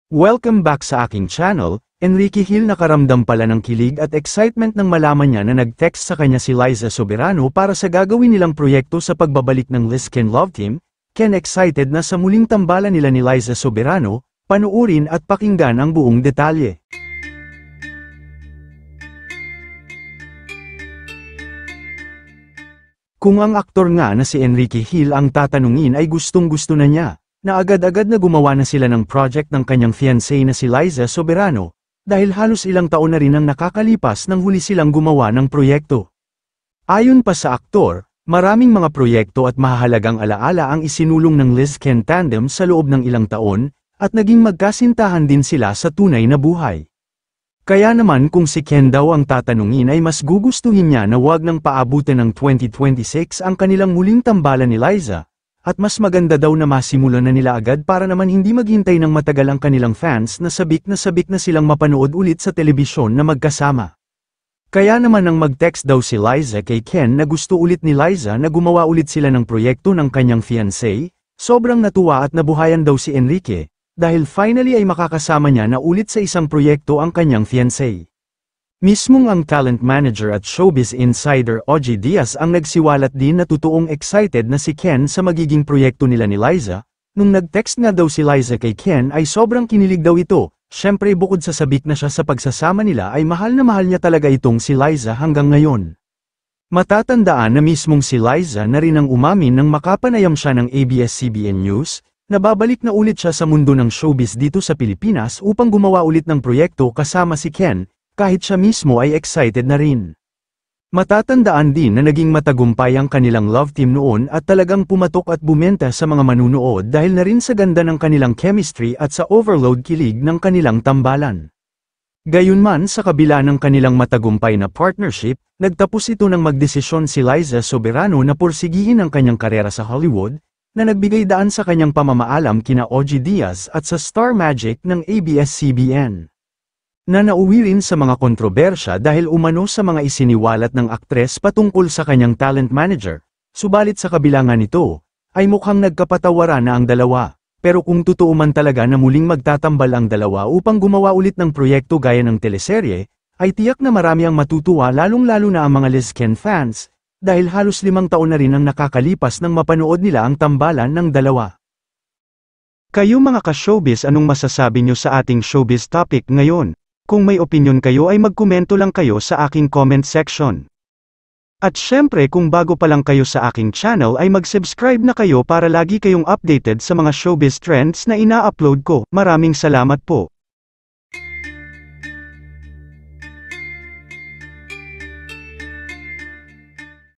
Welcome back sa aking channel. Enrique Hill nakaramdam pala ng kilig at excitement nang malaman niya na nag-text sa kanya si Liza Soberano para sa gagawin nilang proyekto sa pagbabalik ng Liz-Ken Love Team. Ken excited na sa muling tambalan nila ni Liza Soberano, panuurin at pakinggan ang buong detalye. Kung ang aktor nga na si Enrique Hill ang tatanungin ay gustong-gusto na niya, na agad-agad na gumawa na sila ng project ng kanyang fiancé na si Liza Soberano, dahil halos ilang taon na rin ang nakakalipas nang huli silang gumawa ng proyekto. Ayon pa sa aktor, maraming mga proyekto at mahahalagang alaala ang isinulong ng Liz-Ken tandem sa loob ng ilang taon, at naging magkasintahan din sila sa tunay na buhay. Kaya naman kung si Ken daw ang tatanungin ay mas gugustuhin niya na wag nang paabutin ng 2026 ang kanilang muling tambalan ni Liza, at mas maganda daw na masimulan na nila agad para naman hindi maghintay ng matagal ang kanilang fans na sabik na silang mapanood ulit sa telebisyon na magkasama. Kaya naman nang mag-text daw si Liza kay Ken na gusto ulit ni Liza na gumawa ulit sila ng proyekto ng kanyang fiancé, sobrang natuwa at nabuhayan daw si Enrique, dahil finally ay makakasama niya na ulit sa isang proyekto ang kanyang fiancé. Mismong ang talent manager at showbiz insider OG Diaz ang nagsiwalat din na totoong excited na si Ken sa magiging proyekto nila ni Liza. Nung nag-text nga daw si Liza kay Ken ay sobrang kinilig daw ito, syempre bukod sa sabik na siya sa pagsasama nila ay mahal na mahal niya talaga itong si Liza hanggang ngayon. Matatandaan na mismong si Liza na rin ang umamin nang makapanayam siya ng ABS-CBN News, na babalik na ulit siya sa mundo ng showbiz dito sa Pilipinas upang gumawa ulit ng proyekto kasama si Ken, kahit siya mismo ay excited na rin. Matatandaan din na naging matagumpay ang kanilang love team noon at talagang pumatok at bumenta sa mga manunood dahil na rin sa ganda ng kanilang chemistry at sa overload kilig ng kanilang tambalan. Gayunman sa kabila ng kanilang matagumpay na partnership, nagtapos ito ng magdesisyon si Liza Soberano na pursigihin ang kanyang karera sa Hollywood, na nagbigay daan sa kanyang pamamaalam kina OG Diaz at sa Star Magic ng ABS-CBN. Na nauwi rin sa mga kontrobersya dahil umano sa mga isiniwalat ng aktres patungkol sa kanyang talent manager, subalit sa kabila nga nito, ay mukhang nagkapatawaran na ang dalawa, pero kung totoo man talaga na muling magtatambal ang dalawa upang gumawa ulit ng proyekto gaya ng teleserye, ay tiyak na marami ang matutuwa lalong-lalo na ang mga Liz-Ken fans, dahil halos 5 taon na rin ang nakakalipas nang mapanood nila ang tambalan ng dalawa. Kayo mga ka-showbiz, anong masasabi nyo sa ating showbiz topic ngayon? Kung may opinion kayo ay magkomento lang kayo sa aking comment section. At syempre kung bago pa lang kayo sa aking channel ay mag-subscribe na kayo para lagi kayong updated sa mga showbiz trends na ina-upload ko. Maraming salamat po.